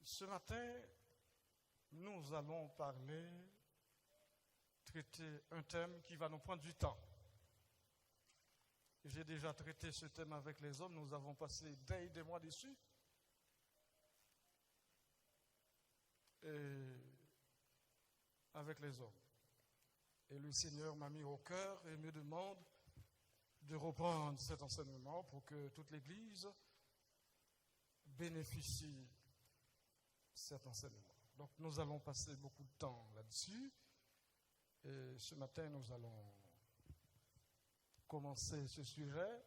Ce matin, nous allons traiter un thème qui va nous prendre du temps. J'ai déjà traité ce thème avec les hommes, nous avons passé des mois dessus. Et avec les hommes. Et le Seigneur m'a mis au cœur et me demande de reprendre cet enseignement pour que toute l'Église bénéficie de cet enseignement. Donc nous allons passer beaucoup de temps là-dessus. Et ce matin, nous allons commencer ce sujet.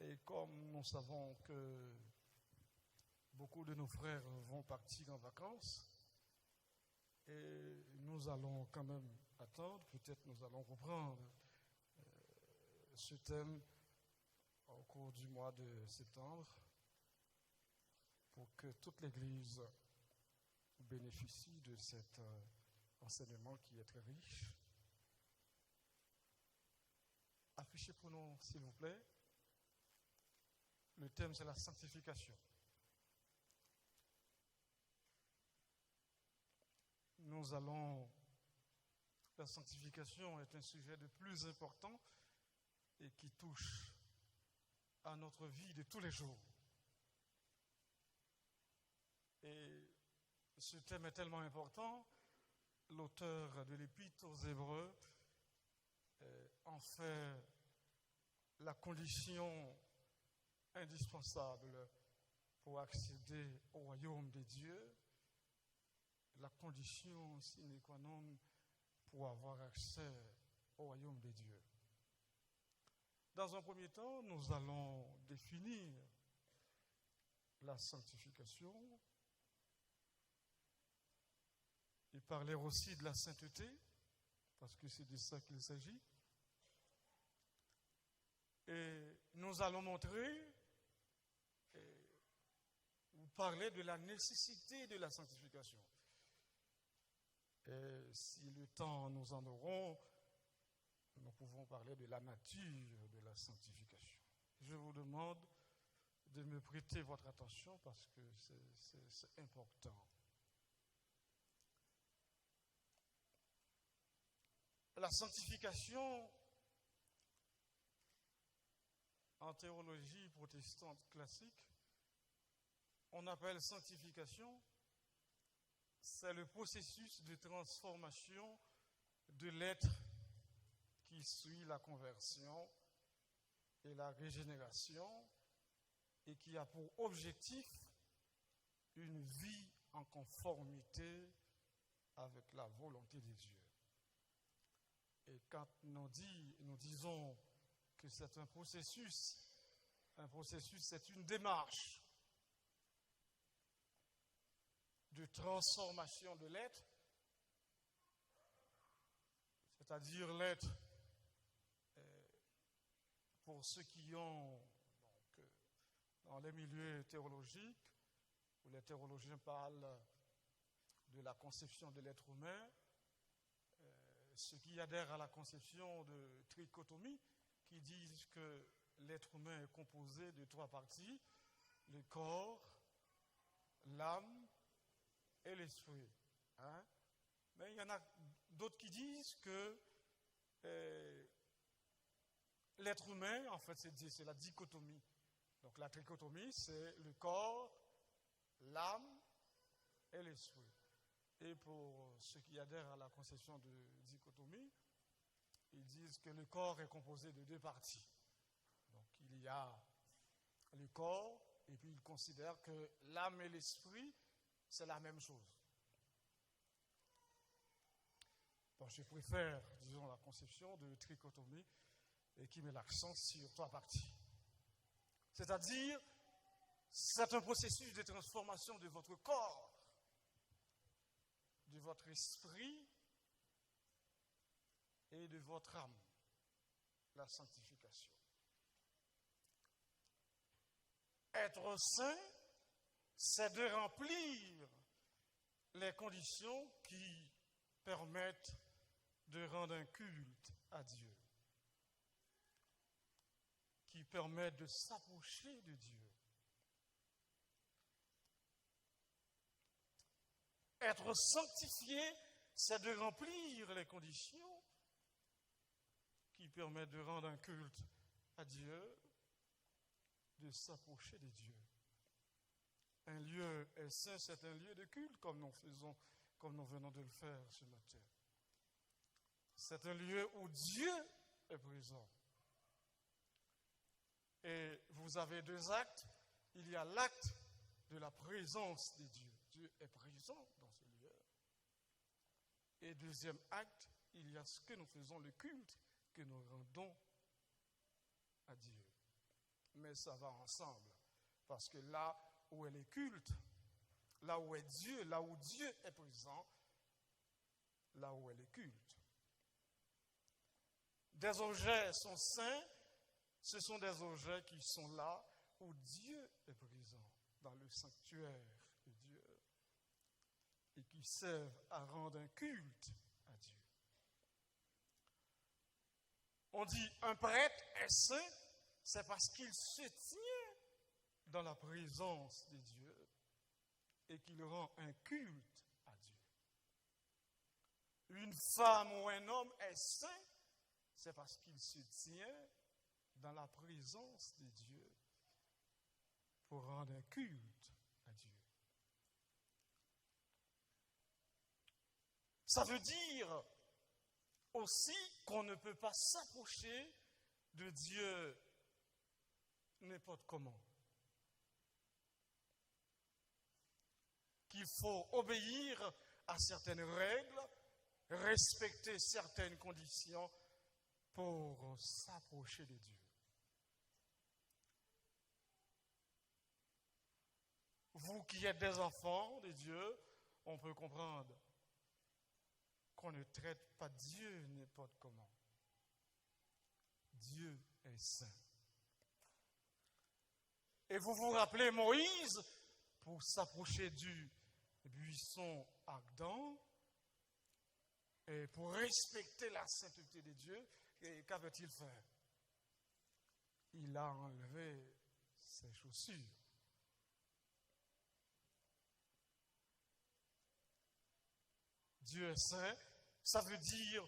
Et comme nous savons que beaucoup de nos frères vont partir en vacances, et nous allons quand même attendre, peut-être nous allons reprendre ce thème au cours du mois de septembre pour que toute l'Église bénéficie de cet enseignement qui est très riche. Affichez pour nous, s'il vous plaît. Le thème, c'est la sanctification. La sanctification est un sujet de plus important et qui touche à notre vie de tous les jours. Et ce thème est tellement important, l'auteur de l'Épître aux Hébreux en fait la condition indispensable pour accéder au royaume des dieux, la condition sine qua non pour avoir accès au royaume des dieux. Dans un premier temps, nous allons définir la sanctification et parler aussi de la sainteté, parce que c'est de ça qu'il s'agit. Et nous allons ou parler de la nécessité de la sanctification. Et si le temps nous en aurons, nous pouvons parler de la nature de la sanctification. Je vous demande de me prêter votre attention parce que c'est important. La sanctification, en théologie protestante classique, on appelle sanctification, c'est le processus de transformation de l'être qui suit la conversion et la régénération et qui a pour objectif une vie en conformité avec la volonté de Dieu. Et quand nous disons que c'est un processus, c'est une démarche de transformation de l'être, c'est-à-dire l'être, pour ceux qui ont, dans les milieux théologiques, où les théologiens parlent de la conception de l'être humain, ceux qui adhèrent à la conception de trichotomie, qui disent que l'être humain est composé de trois parties, le corps, l'âme et l'esprit. Mais il y en a d'autres qui disent que l'être humain, en fait, c'est la dichotomie. Donc la trichotomie, c'est le corps, l'âme et l'esprit. Et pour ceux qui adhèrent à la conception de dichotomie, ils disent que le corps est composé de deux parties. Donc il y a le corps, et puis ils considèrent que l'âme et l'esprit, c'est la même chose. Bon, je préfère, disons, la conception de trichotomie et qui met l'accent sur trois parties. C'est-à-dire, c'est un processus de transformation de votre corps, de votre esprit et de votre âme, la sanctification. Être saint, c'est de remplir les conditions qui permettent de rendre un culte à Dieu, qui permettent de s'approcher de Dieu. Être sanctifié, c'est de remplir les conditions qui permettent de rendre un culte à Dieu, de s'approcher de Dieu. Un lieu est saint, c'est un lieu de culte, comme nous venons de le faire ce matin. C'est un lieu où Dieu est présent. Et vous avez deux actes. Il y a l'acte de la présence de Dieu. Dieu est présent dans ce lieu. Et deuxième acte, il y a ce que nous faisons, le culte que nous rendons à Dieu. Mais ça va ensemble. Parce que là où est le culte, là où est Dieu, là où Dieu est présent, là où est le culte. Des objets sont saints, ce sont des objets qui sont là où Dieu est présent, dans le sanctuaire de Dieu, et qui servent à rendre un culte à Dieu. On dit un prêtre est saint, c'est parce qu'il se tient dans la présence de Dieu et qu'il rend un culte à Dieu. Une femme ou un homme est saint, c'est parce qu'il se tient dans la présence de Dieu pour rendre un culte à Dieu. Ça veut dire aussi qu'on ne peut pas s'approcher de Dieu n'importe comment. Qu'il faut obéir à certaines règles, respecter certaines conditions pour s'approcher de Dieu. Vous qui êtes des enfants de Dieu, on peut comprendre qu'on ne traite pas Dieu n'importe comment. Dieu est saint. Et vous vous rappelez Moïse, pour s'approcher du buisson ardent, et pour respecter la sainteté de Dieu, qu'avait-il fait? Il a enlevé ses chaussures. Dieu est saint, ça veut dire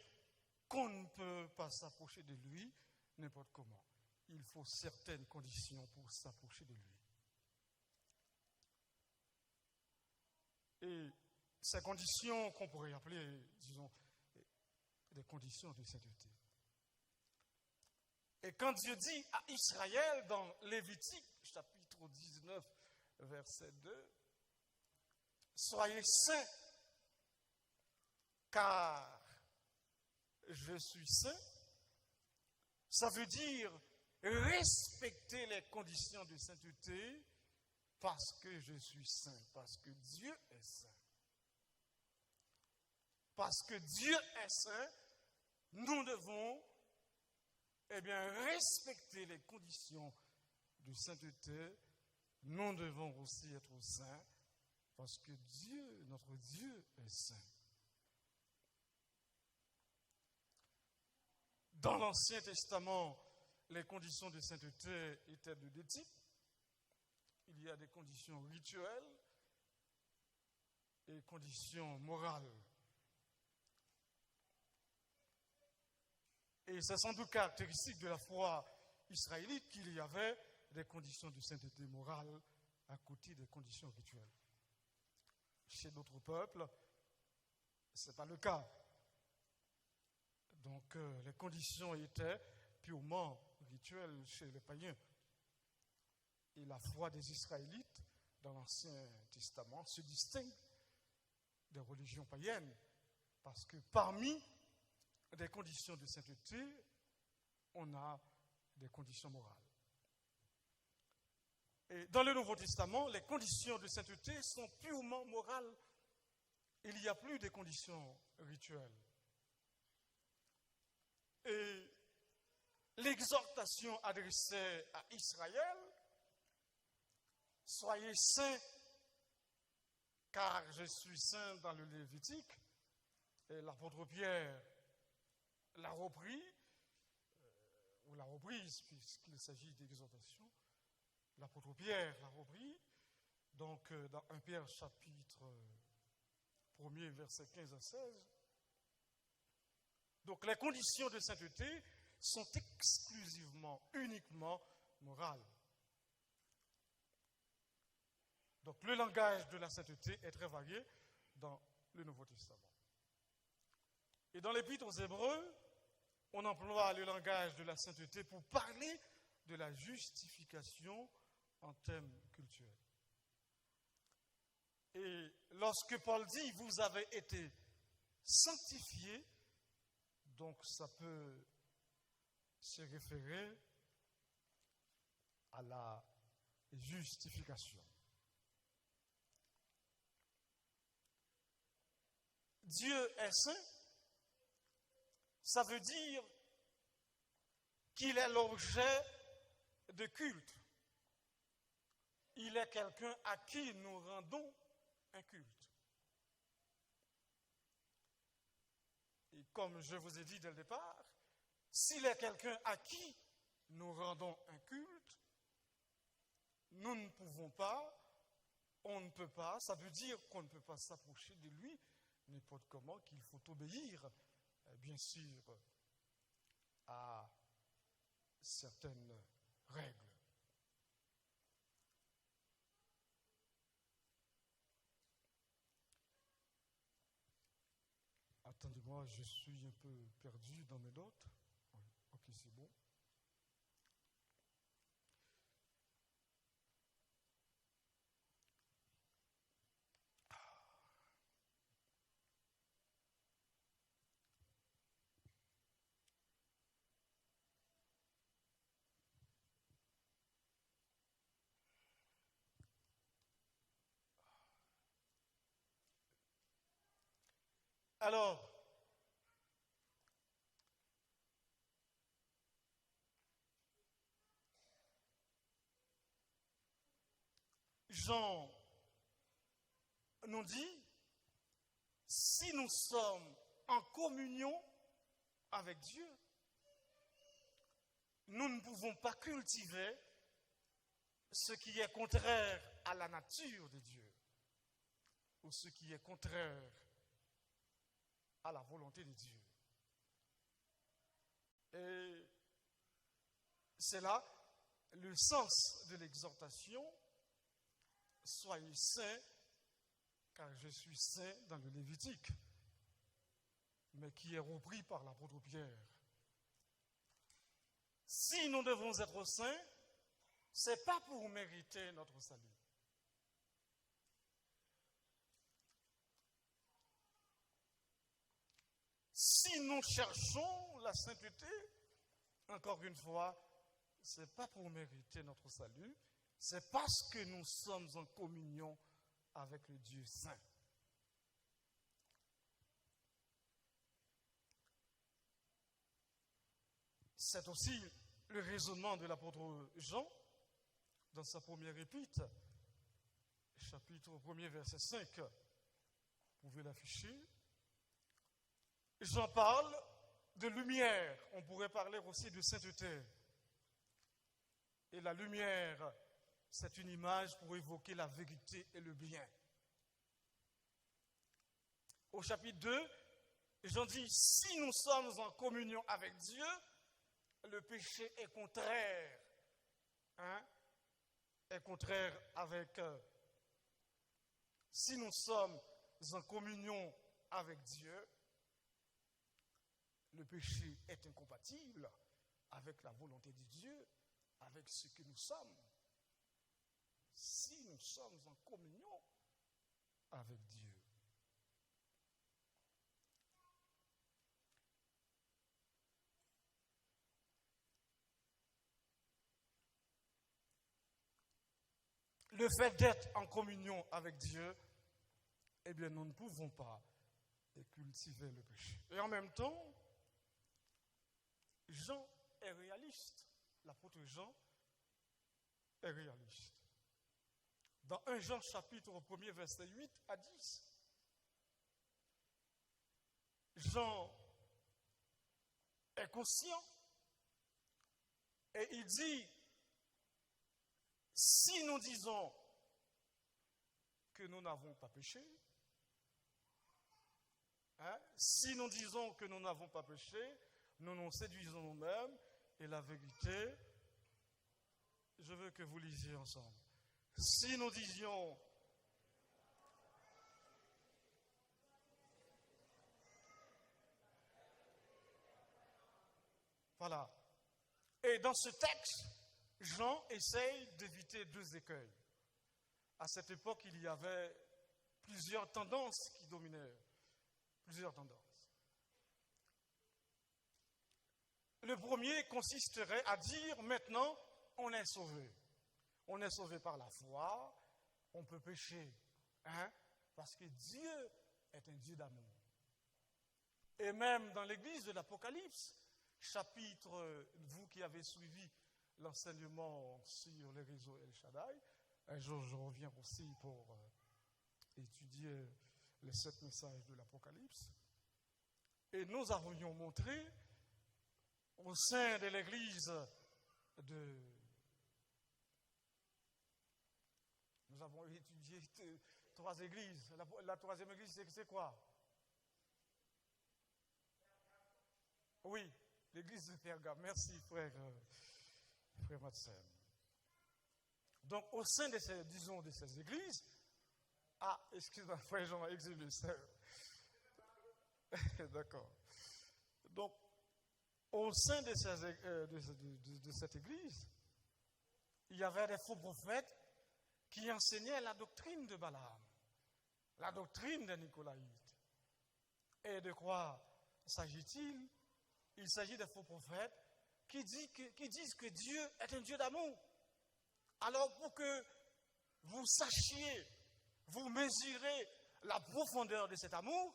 qu'on ne peut pas s'approcher de lui n'importe comment. Il faut certaines conditions pour s'approcher de lui. Et ces conditions qu'on pourrait appeler, disons, des conditions de sainteté. Et quand Dieu dit à Israël dans Lévitique, chapitre 19, verset 2, « Soyez saints, car je suis saint », ça veut dire respecter les conditions de sainteté parce que je suis saint, parce que Dieu est saint. Parce que Dieu est saint, nous devons respecter les conditions de sainteté. Nous devons aussi être saints parce que Dieu, notre Dieu, est saint. Dans l'Ancien Testament, les conditions de sainteté étaient de deux types. Il y a des conditions rituelles et conditions morales. Et c'est sans doute caractéristique de la foi israélite qu'il y avait des conditions de sainteté morale à côté des conditions rituelles. Chez d'autres peuples, ce n'est pas le cas. Donc les conditions étaient purement rituelles chez les païens. Et la foi des Israélites dans l'Ancien Testament se distingue des religions païennes parce que parmi des conditions de sainteté, on a des conditions morales. Et dans le Nouveau Testament, les conditions de sainteté sont purement morales. Il n'y a plus de conditions rituelles. Et l'exhortation adressée à Israël, « Soyez saints, car je suis saint » dans le Lévitique, et l'apôtre Pierre l'a repris, ou l'a reprise, puisqu'il s'agit d'exhortation. L'apôtre Pierre l'a repris, donc dans 1 Pierre chapitre 1er, versets 15 à 16. Donc les conditions de sainteté sont exclusivement, uniquement morales. Donc le langage de la sainteté est très varié dans le Nouveau Testament. Et dans l'Épître aux Hébreux, on emploie le langage de la sainteté pour parler de la justification en termes culturels. Et lorsque Paul dit « vous avez été sanctifiés », donc ça peut se référer à la justification. Dieu est saint, ça veut dire qu'il est l'objet de culte. Il est quelqu'un à qui nous rendons un culte. Et comme je vous ai dit dès le départ, s'il est quelqu'un à qui nous rendons un culte, nous ne pouvons pas, on ne peut pas, ça veut dire qu'on ne peut pas s'approcher de lui n'importe comment, qu'il faut obéir, bien sûr, à certaines règles. Attendez-moi, je suis un peu perdu dans mes notes. Oui, ok, c'est bon. Alors, Jean nous dit, si nous sommes en communion avec Dieu, nous ne pouvons pas cultiver ce qui est contraire à la nature de Dieu ou ce qui est contraire à la volonté de Dieu. Et c'est là le sens de l'exhortation, soyez saints, car je suis saint dans le Lévitique, mais qui est repris par l'apôtre Pierre. Si nous devons être saints, ce n'est pas pour mériter notre salut. Si nous cherchons la sainteté, encore une fois, ce n'est pas pour mériter notre salut, c'est parce que nous sommes en communion avec le Dieu saint. C'est aussi le raisonnement de l'apôtre Jean dans sa première épître, chapitre 1er, verset 5. Vous pouvez l'afficher. Jean parle de lumière. On pourrait parler aussi de sainteté. Et la lumière, c'est une image pour évoquer la vérité et le bien. Au chapitre 2, Jean dit, si nous sommes en communion avec Dieu, le péché est contraire. Est contraire avec... si nous sommes en communion avec Dieu, le péché est incompatible avec la volonté de Dieu, avec ce que nous sommes. Si nous sommes en communion avec Dieu. Le fait d'être en communion avec Dieu, eh bien, nous ne pouvons pas cultiver le péché. Et en même temps, Jean est réaliste. L'apôtre Jean est réaliste. Dans 1 Jean chapitre 1er, verset 8 à 10, Jean est conscient et il dit, si nous disons que nous n'avons pas péché, Hein? Si nous disons que nous n'avons pas péché, nous nous séduisons nous-mêmes et la vérité, je veux que vous lisiez ensemble. Si nous disions voilà. Et dans ce texte, Jean essaye d'éviter deux écueils. À cette époque, il y avait plusieurs tendances qui dominaient. Plusieurs tendances. Le premier consisterait à dire maintenant, on est sauvé. On est sauvé par la foi, on peut pécher. Hein? Parce que Dieu est un Dieu d'amour. Et même dans l'église de l'Apocalypse, chapitre, vous qui avez suivi l'enseignement sur les réseaux El Shaddai, un jour je reviens aussi pour étudier les 7 messages de l'Apocalypse. Et nous avions montré au sein de l'église nous avons étudié 3 églises. La 3e église, c'est quoi? Oui, l'église de Pergame. Merci, frère Matsen. Donc, au sein de ces églises, excusez-moi, frère Jean, exilé, d'accord. Donc, au sein de cette église, il y avait des faux prophètes qui enseignaient la doctrine de Balaam, la doctrine des Nicolaïtes. Et de quoi s'agit-il? Il s'agit des faux prophètes qui disent que Dieu est un Dieu d'amour. Alors pour que vous sachiez, vous mesurez la profondeur de cet amour,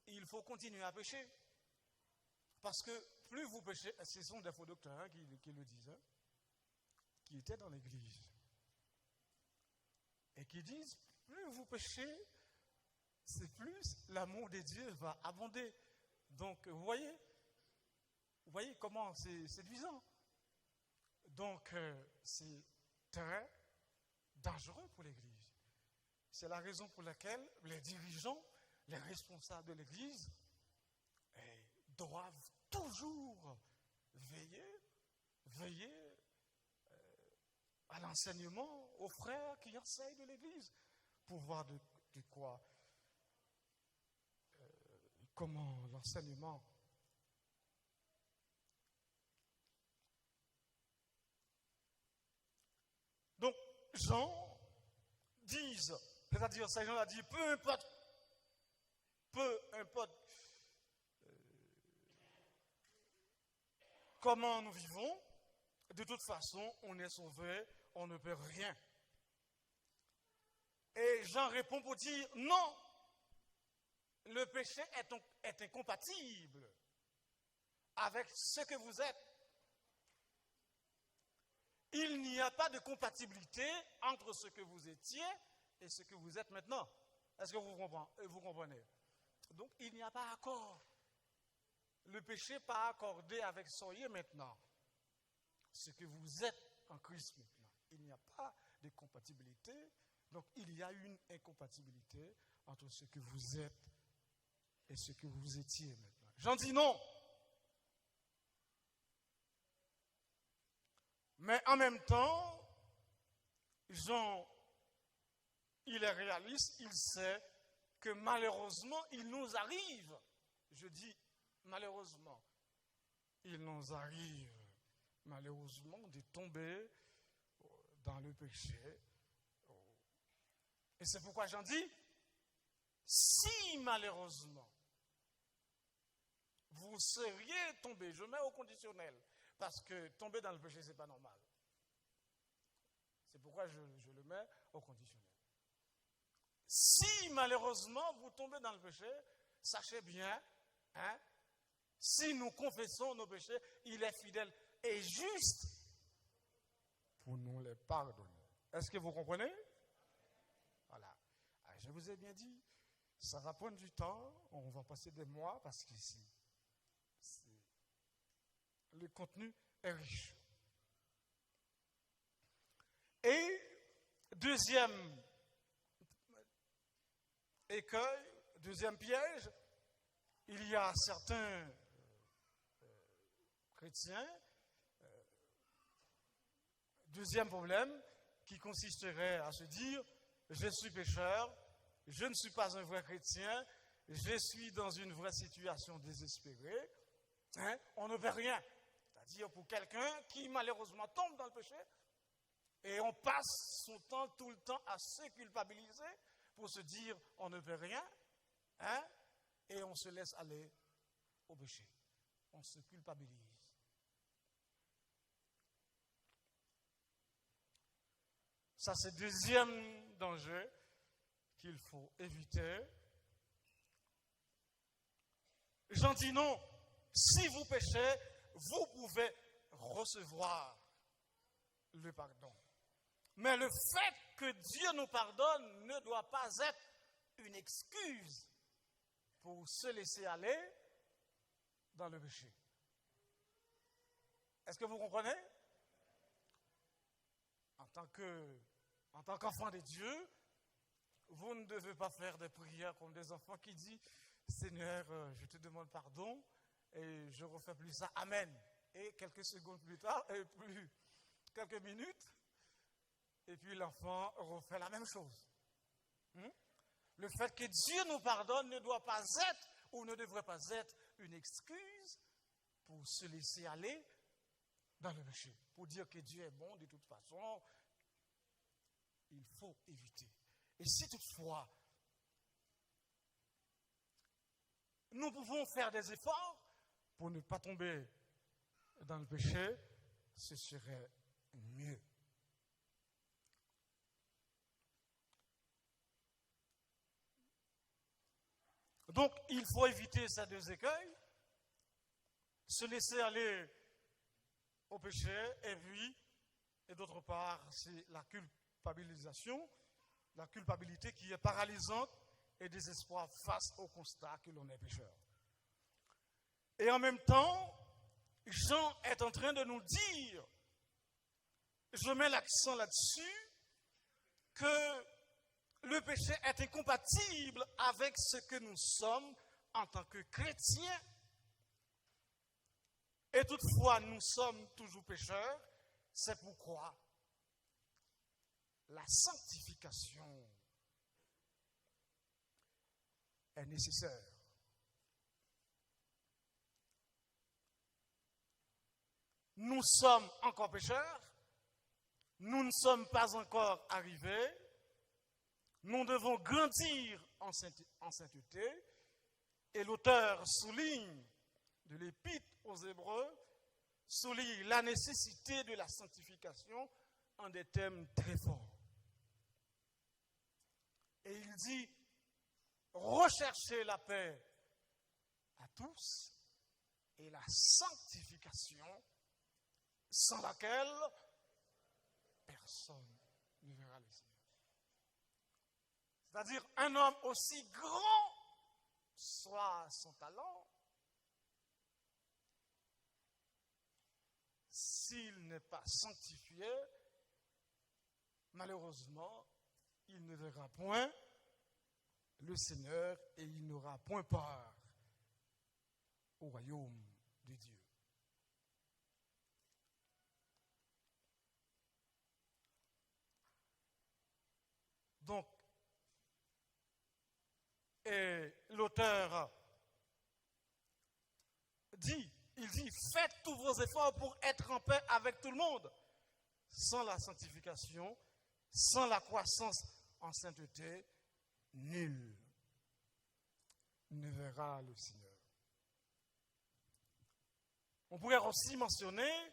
il faut continuer à pécher. Parce que plus vous péchez, ce sont des faux docteurs qui le disent, hein, qui étaient dans l'église. Et qui disent, plus vous péchez, c'est plus l'amour de Dieu va abonder. Donc, vous voyez comment c'est séduisant. Donc, c'est très dangereux pour l'Église. C'est la raison pour laquelle les dirigeants, les responsables de l'Église doivent toujours veiller à l'enseignement aux frères qui enseignent de l'Église pour voir de quoi, comment l'enseignement donc Jean disent, c'est-à-dire Saint Jean a dit peu importe comment nous vivons, de toute façon on est sauvé, on ne peut rien. Et Jean répond pour dire non, le péché est incompatible avec ce que vous êtes. Il n'y a pas de compatibilité entre ce que vous étiez et ce que vous êtes maintenant. Est-ce que vous comprenez? Donc, il n'y a pas accord. Le péché n'est pas accordé avec soyez maintenant. Ce que vous êtes en Christ maintenant. Il n'y a pas de compatibilité. Donc, il y a une incompatibilité entre ce que vous êtes et ce que vous étiez maintenant. J'en dis non. Mais en même temps, Jean, il est réaliste, il sait que malheureusement, il nous arrive, je dis malheureusement, il nous arrive malheureusement de tomber dans le péché. Et c'est pourquoi j'en dis, si malheureusement, vous seriez tombé, je mets au conditionnel, parce que tomber dans le péché, ce n'est pas normal. C'est pourquoi je le mets au conditionnel. Si malheureusement vous tombez dans le péché, sachez bien, hein, si nous confessons nos péchés, il est fidèle et juste pour nous les pardonner. Est-ce que vous comprenez? Voilà. Je vous ai bien dit, ça va prendre du temps, on va passer des mois parce que le contenu est riche. Et deuxième écueil, deuxième piège, il y a certains chrétiens, deuxième problème, qui consisterait à se dire, je suis pécheur, je ne suis pas un vrai chrétien, je suis dans une vraie situation désespérée, on ne fait rien. C'est-à-dire pour quelqu'un qui malheureusement tombe dans le péché, et on passe son temps tout le temps à se culpabiliser pour se dire on ne fait rien, et on se laisse aller au péché. On se culpabilise. Ça, c'est le deuxième danger qu'il faut éviter. J'en dis non. Si vous péchez, vous pouvez recevoir le pardon. Mais le fait que Dieu nous pardonne ne doit pas être une excuse pour se laisser aller dans le péché. Est-ce que vous comprenez? En tant qu'enfant de Dieu, vous ne devez pas faire des prières comme des enfants qui disent « Seigneur, je te demande pardon et je ne refais plus ça. Amen. » Et quelques secondes plus tard, et plus quelques minutes, et puis l'enfant refait la même chose. Le fait que Dieu nous pardonne ne doit pas être ou ne devrait pas être une excuse pour se laisser aller dans le péché. Pour dire que Dieu est bon de toute façon, il faut éviter. Et si toutefois, nous pouvons faire des efforts pour ne pas tomber dans le péché, ce serait mieux. Donc, il faut éviter ces deux écueils, se laisser aller au péché, et puis, et d'autre part, c'est la culpabilisation, la culpabilité qui est paralysante et désespoir face au constat que l'on est pécheur. Et en même temps, Jean est en train de nous dire, je mets l'accent là-dessus, que le péché est incompatible avec ce que nous sommes en tant que chrétiens. Et toutefois, nous sommes toujours pécheurs. C'est pourquoi la sanctification est nécessaire. Nous sommes encore pécheurs. Nous ne sommes pas encore arrivés. Nous devons grandir en sainteté. Et l'auteur souligne de l'Épître aux Hébreux, souligne la nécessité de la sanctification en des thèmes très forts. Et il dit, recherchez la paix à tous et la sanctification sans laquelle personne ne verra le Seigneur. C'est-à-dire un homme aussi grand soit son talent, s'il n'est pas sanctifié, malheureusement, il ne verra point le Seigneur et il n'aura point part au royaume de Dieu. Donc, et l'auteur dit, il dit, faites tous vos efforts pour être en paix avec tout le monde. Sans la sanctification, sans la croissance en sainteté, nul ne verra le Seigneur. On pourrait aussi mentionner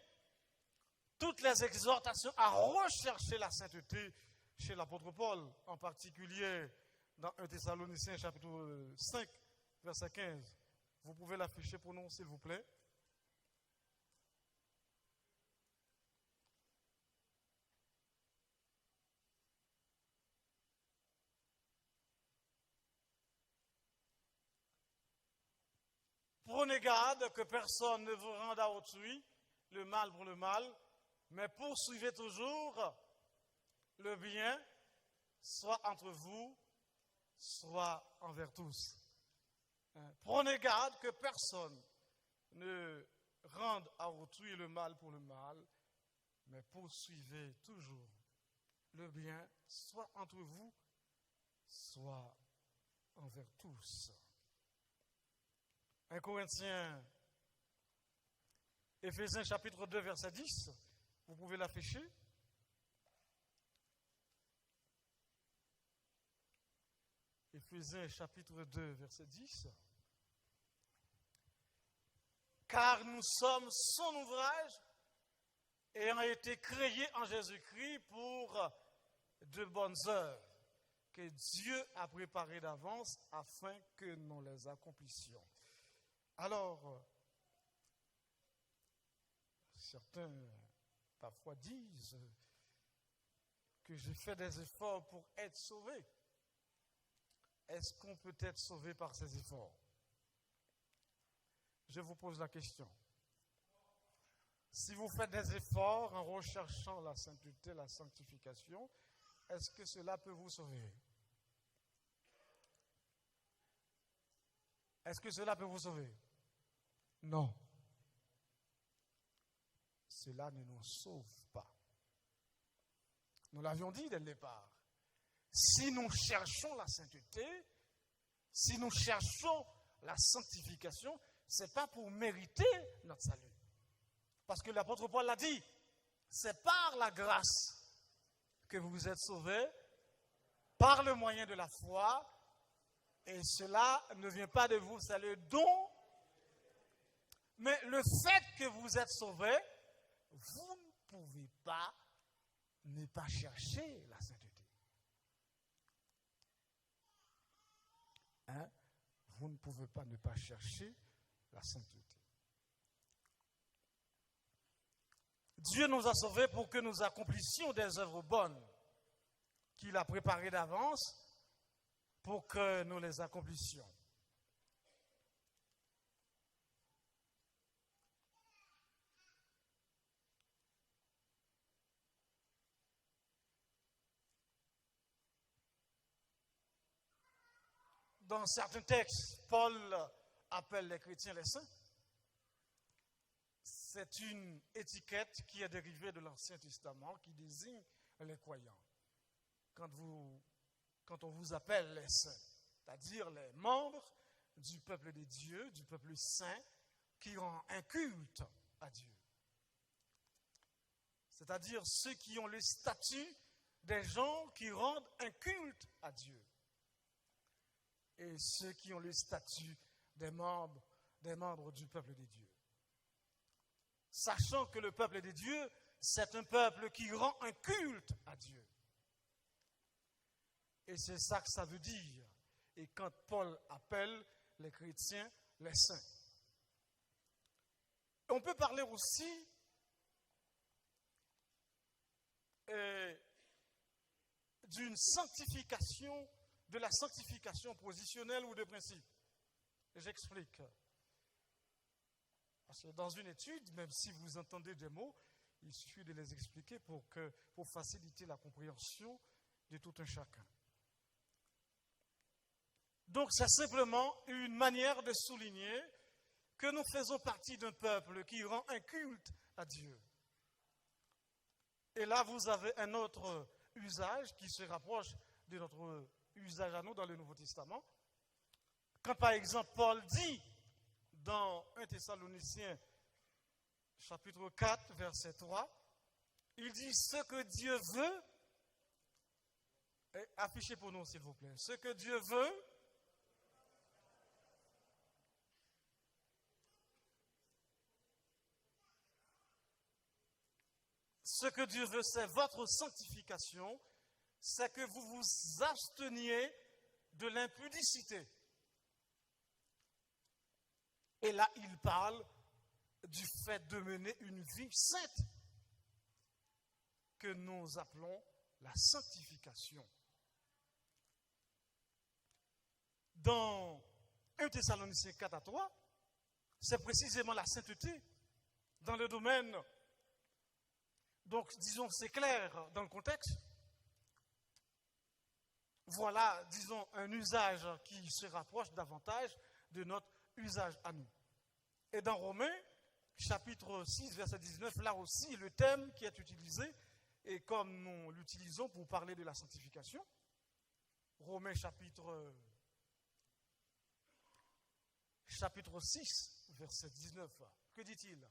toutes les exhortations à rechercher la sainteté chez l'apôtre Paul, en particulier dans 1 Thessaloniciens chapitre 5, verset 15. Vous pouvez l'afficher pour nous, s'il vous plaît. Prenez garde que personne ne vous rende à autrui le mal pour le mal, mais poursuivez toujours le bien, soit entre vous, soit envers tous. Prenez garde que personne ne rende à autrui le mal pour le mal, mais poursuivez toujours le bien, soit entre vous, soit envers tous. 1 Corinthiens, Éphésiens chapitre 2, verset 10, vous pouvez l'afficher. Éphésiens chapitre 2, verset 10. Car nous sommes son ouvrage, ayant été créés en Jésus-Christ pour de bonnes œuvres que Dieu a préparées d'avance afin que nous les accomplissions. Alors, certains parfois disent que j'ai fait des efforts pour être sauvé. Est-ce qu'on peut être sauvé par ces efforts? Je vous pose la question. Si vous faites des efforts en recherchant la sainteté, la sanctification, est-ce que cela peut vous sauver? Est-ce que cela peut vous sauver? Non. Cela ne nous sauve pas. Nous l'avions dit dès le départ. Si nous cherchons la sainteté, si nous cherchons la sanctification, ce n'est pas pour mériter notre salut. Parce que l'apôtre Paul l'a dit, c'est par la grâce que vous êtes sauvés, par le moyen de la foi, et cela ne vient pas de vous, c'est le don. Mais le fait que vous êtes sauvés, vous ne pouvez pas ne pas chercher la sainteté. Hein? Vous ne pouvez pas ne pas chercher la sainteté. Dieu nous a sauvés pour que nous accomplissions des œuvres bonnes qu'il a préparées d'avance pour que nous les accomplissions. Dans certains textes, Paul appelle les chrétiens les saints. C'est une étiquette qui est dérivée de l'Ancien Testament qui désigne les croyants. Quand on vous appelle les saints, c'est-à-dire les membres du peuple de Dieu, du peuple saint, qui rend un culte à Dieu. C'est-à-dire ceux qui ont le statut des gens qui rendent un culte à Dieu. Et ceux qui ont le statut des membres du peuple de Dieu. Sachant que le peuple de Dieu, c'est un peuple qui rend un culte à Dieu. Et c'est ça que ça veut dire. Et quand Paul appelle les chrétiens les saints. On peut parler aussi d'une sanctification, de la sanctification positionnelle ou de principe. J'explique. Parce que dans une étude, même si vous entendez des mots, il suffit de les expliquer pour faciliter la compréhension de tout un chacun. Donc c'est simplement une manière de souligner que nous faisons partie d'un peuple qui rend un culte à Dieu. Et là, vous avez un autre usage qui se rapproche de notre usage à nous dans le Nouveau Testament. Quand par exemple Paul dit dans 1 Thessaloniciens chapitre 4 verset 3, il dit ce que Dieu veut, et affichez pour nous s'il vous plaît, ce que Dieu veut, c'est votre sanctification, c'est que vous vous absteniez de l'impudicité. Et là, il parle du fait de mener une vie sainte que nous appelons la sanctification. Dans 1 Thessaloniciens 4 à 3, c'est précisément la sainteté dans le domaine. Donc, disons, c'est clair dans le contexte. Voilà, disons, un usage qui se rapproche davantage de notre usage à nous. Et dans Romains, chapitre 6, verset 19, là aussi, le thème qui est utilisé, et comme nous l'utilisons pour parler de la sanctification, Romains chapitre 6, verset 19, que dit-il?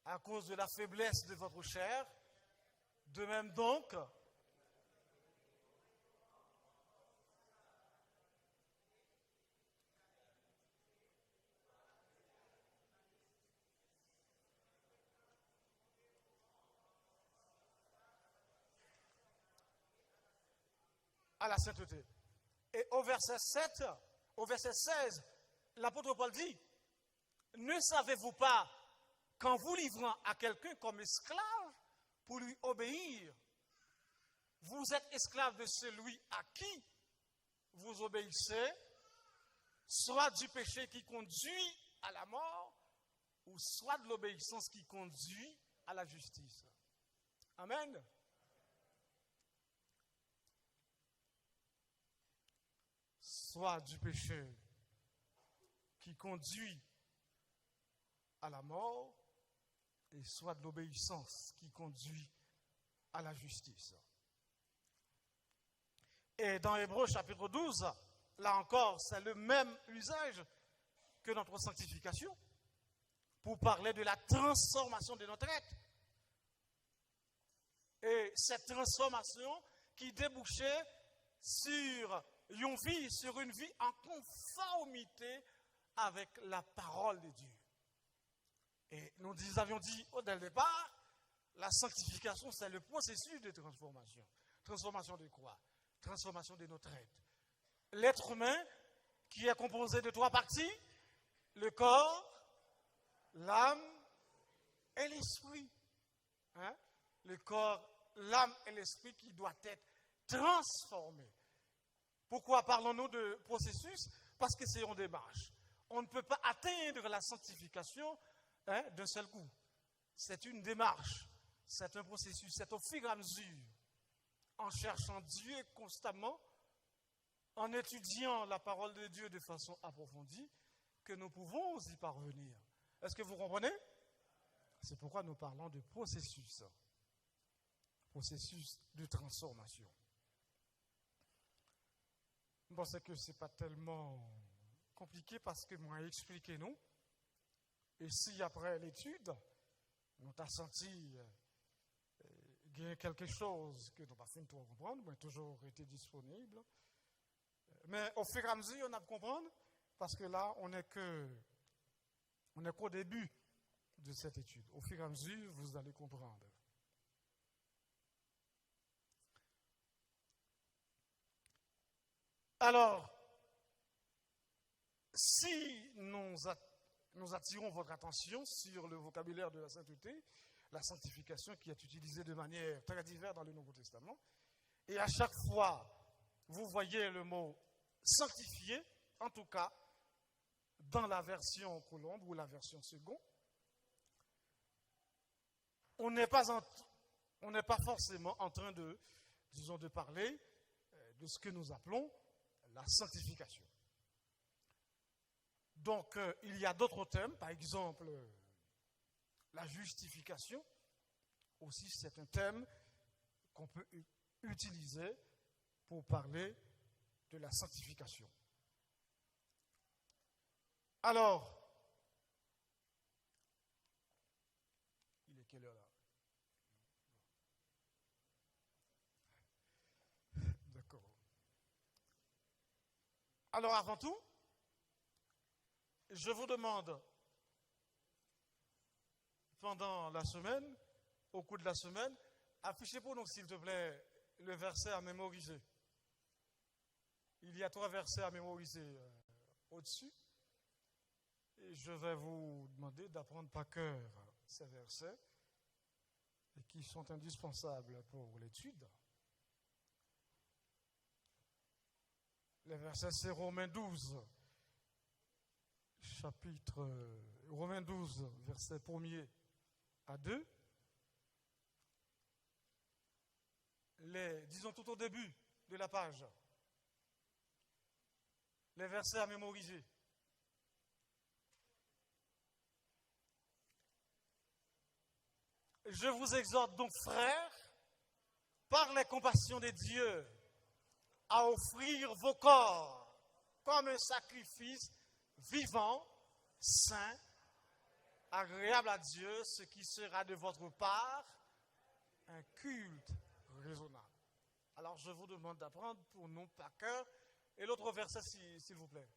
À cause de la faiblesse de votre chair, de même donc, à la sainteté. Et au verset 7, au verset 16, l'apôtre Paul dit, ne savez-vous pas qu'en vous livrant à quelqu'un comme esclave pour lui obéir, vous êtes esclave de celui à qui vous obéissez, soit du péché qui conduit à la mort, ou soit de l'obéissance qui conduit à la justice. Amen. Soit du péché qui conduit à la mort, et soit de l'obéissance qui conduit à la justice. Et dans Hébreux chapitre 12, là encore, c'est le même usage que notre sanctification, pour parler de la transformation de notre être. Et cette transformation qui débouchait sur une vie en conformité avec la parole de Dieu. Et nous avions dit dès le départ, la sanctification, c'est le processus de transformation. Transformation de quoi? Transformation de notre être. L'être humain, qui est composé de 3 parties, le corps, l'âme et l'esprit. Hein? Le corps, l'âme et l'esprit qui doit être transformés. Pourquoi parlons-nous de processus? Parce que c'est une démarche. On ne peut pas atteindre la sanctification d'un seul coup. C'est une démarche, c'est un processus, c'est au fur et à mesure, en cherchant Dieu constamment, en étudiant la parole de Dieu de façon approfondie, que nous pouvons y parvenir. Est-ce que vous comprenez? C'est pourquoi nous parlons de processus de transformation. Bon, c'est que ce n'est pas tellement compliqué parce que moi, expliquez-nous. Et si après l'étude, nous t'as senti qu'il y a quelque chose que nous n'avons pas fini de comprendre, mais toujours été disponible. Mais au fur et à mesure, on a à comprendre, parce que là, on n'est qu'au début de cette étude. Au fur et à mesure, vous allez comprendre. Alors, si nous attirons votre attention sur le vocabulaire de la sainteté, la sanctification qui est utilisée de manière très diverse dans le Nouveau Testament, et à chaque fois, vous voyez le mot sanctifié, en tout cas, dans la version Colombe ou la version Second, on n'est pas forcément en train de parler de ce que nous appelons la sanctification. Donc, il y a d'autres thèmes, par exemple, la justification. Aussi, c'est un thème qu'on peut utiliser pour parler de la sanctification. Alors, il est quelle heure là? D'accord. Alors, avant tout, je vous demande, pendant la semaine, au cours de la semaine, affichez pour nous, s'il te plaît, le verset à mémoriser. Il y a 3 versets à mémoriser au-dessus. Et je vais vous demander d'apprendre par cœur ces versets et qui sont indispensables pour l'étude. Les versets, c'est Romains 12. Romains 12, verset 1er à 2. Disons tout au début, de la page. Les versets à mémoriser. Je vous exhorte donc, frères, par les compassions de Dieu, à offrir vos corps comme un sacrifice vivant, saint, agréable à Dieu, ce qui sera de votre part un culte raisonnable. Alors je vous demande d'apprendre pour nous par cœur. Et l'autre verset, s'il vous plaît.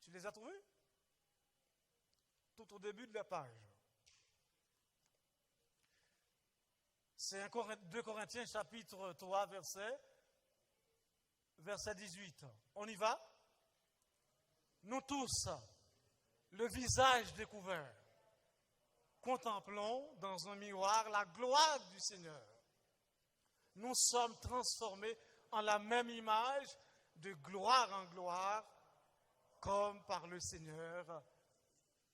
Tu les as trouvés? Tout au début de la page. C'est 2 Corinthiens chapitre 3, verset 18. On y va? Nous tous, le visage découvert, contemplons dans un miroir la gloire du Seigneur. Nous sommes transformés en la même image, de gloire en gloire, comme par le Seigneur,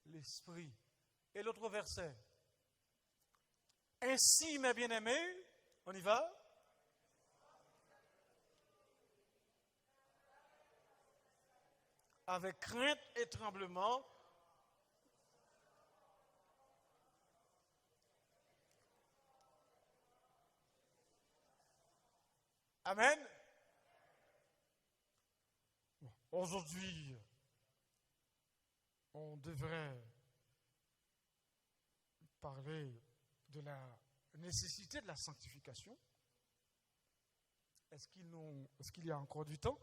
l'Esprit. Et l'autre verset. Ainsi, mes bien-aimés, on y va? Avec crainte et tremblement, amen. Aujourd'hui, on devrait parler de la nécessité de la sanctification. Est-ce qu'il y a encore du temps?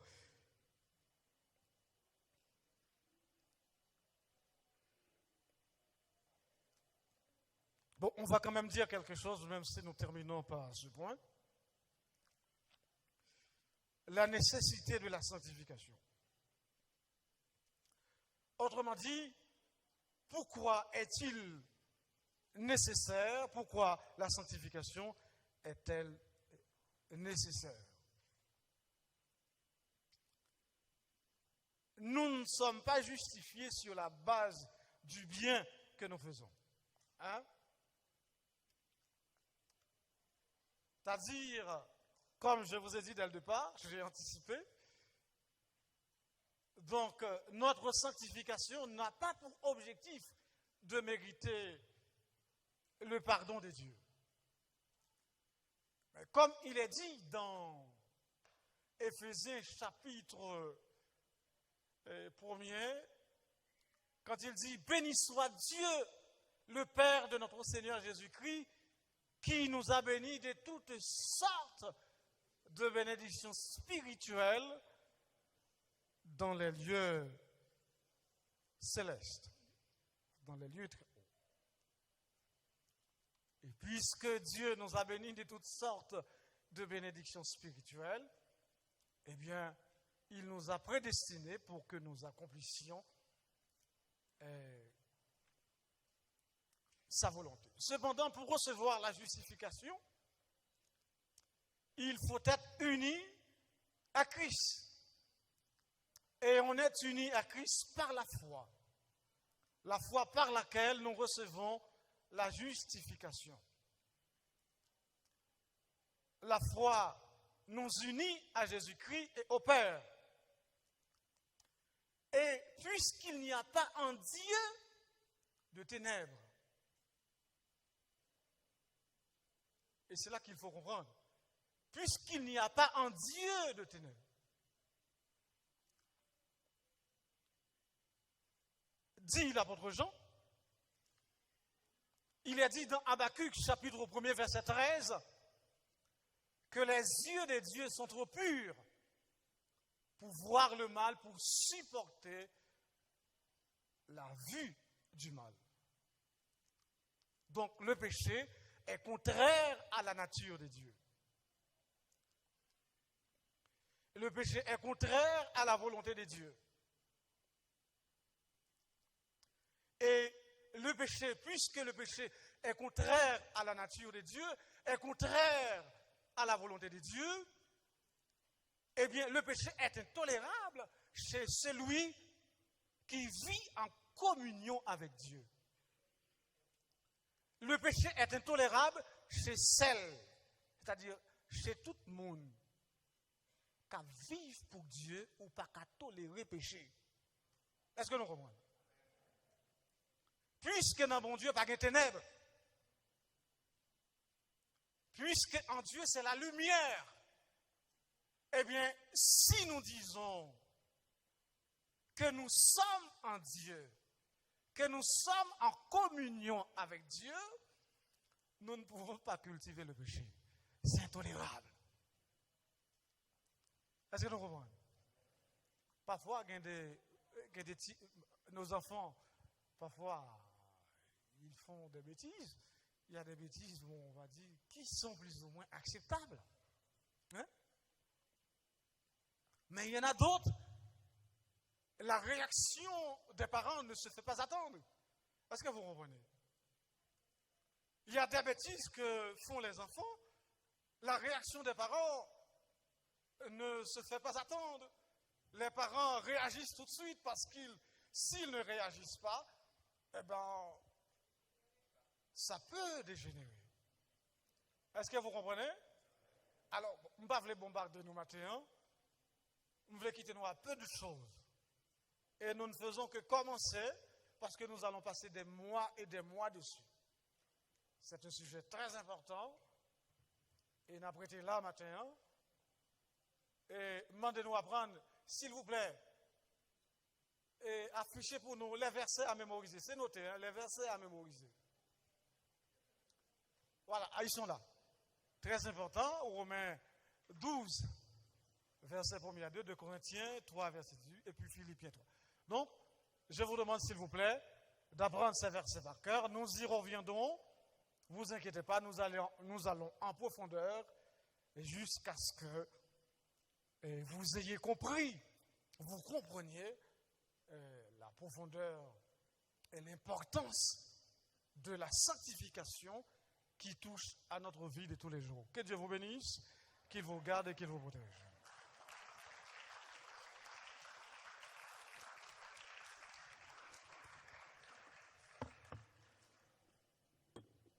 Bon, on va quand même dire quelque chose, même si nous terminons par ce point. La nécessité de la sanctification. Autrement dit, pourquoi est-il nécessaire, pourquoi la sanctification est-elle nécessaire? Nous ne sommes pas justifiés sur la base du bien que nous faisons. Hein? C'est-à-dire, comme je vous ai dit dès le départ, j'ai anticipé, donc notre sanctification n'a pas pour objectif de mériter le pardon de Dieu. Mais comme il est dit dans Éphésiens chapitre 1er, quand il dit « Béni soit Dieu, le Père de notre Seigneur Jésus-Christ, qui nous a bénis de toutes sortes de bénédictions spirituelles dans les lieux célestes, dans les lieux très hauts. Et puisque Dieu nous a bénis de toutes sortes de bénédictions spirituelles, eh bien, il nous a prédestinés pour que nous accomplissions sa volonté. Cependant, pour recevoir la justification, il faut être uni à Christ. Et on est uni à Christ par la foi. La foi par laquelle nous recevons la justification. La foi nous unit à Jésus-Christ et au Père. Et puisqu'il n'y a pas en Dieu de ténèbres, et c'est là qu'il faut comprendre, puisqu'il n'y a pas en Dieu de ténèbres, dit l'apôtre Jean, il est dit dans Habakkuk, chapitre 1er, verset 13, que les yeux des dieux sont trop purs pour voir le mal, pour supporter la vue du mal. Donc le péché est contraire à la nature de Dieu. Le péché est contraire à la volonté de Dieu. Et le péché, puisque le péché est contraire à la nature de Dieu, est contraire à la volonté de Dieu, eh bien, le péché est intolérable chez celui qui vit en communion avec Dieu. Le péché est intolérable chez celle, c'est-à-dire chez tout le monde, qui vivent pour Dieu ou pas qu'à tolérer péché. Est-ce que nous comprenons? Puisque dans bon Dieu, pas de ténèbres. Puisque en Dieu, c'est la lumière. Eh bien, si nous disons que nous sommes en Dieu, que nous sommes en communion avec Dieu, nous ne pouvons pas cultiver le péché. C'est intolérable. Est-ce que nous comprenons? Parfois, nos enfants, parfois, ils font des bêtises. Il y a des bêtises où on va dire qui sont plus ou moins acceptables. Hein? Mais il y en a d'autres. La réaction des parents ne se fait pas attendre. Est-ce que vous comprenez? Il y a des bêtises que font les enfants. La réaction des parents ne se fait pas attendre. Les parents réagissent tout de suite parce s'ils ne réagissent pas, eh bien, ça peut dégénérer. Est-ce que vous comprenez? Alors, on ne va pas bombarder nous matin. On veut quitter nous à peu de choses. Et nous ne faisons que commencer parce que nous allons passer des mois et des mois dessus. C'est un sujet très important. Et nous avons prêté là matin. Et demandez-nous à prendre, s'il vous plaît, et affichez pour nous les versets à mémoriser. C'est noté, hein, les versets à mémoriser. Voilà, ils sont là. Très important, Romains 12, verset 1er à 2, de Corinthiens 3, verset 18, et puis Philippiens 3. Donc, je vous demande, s'il vous plaît, d'apprendre ces versets par cœur. Nous y reviendrons. Ne vous inquiétez pas, nous allons en profondeur jusqu'à ce que vous ayez compris, vous compreniez la profondeur et l'importance de la sanctification qui touche à notre vie de tous les jours. Que Dieu vous bénisse, qu'il vous garde et qu'il vous protège.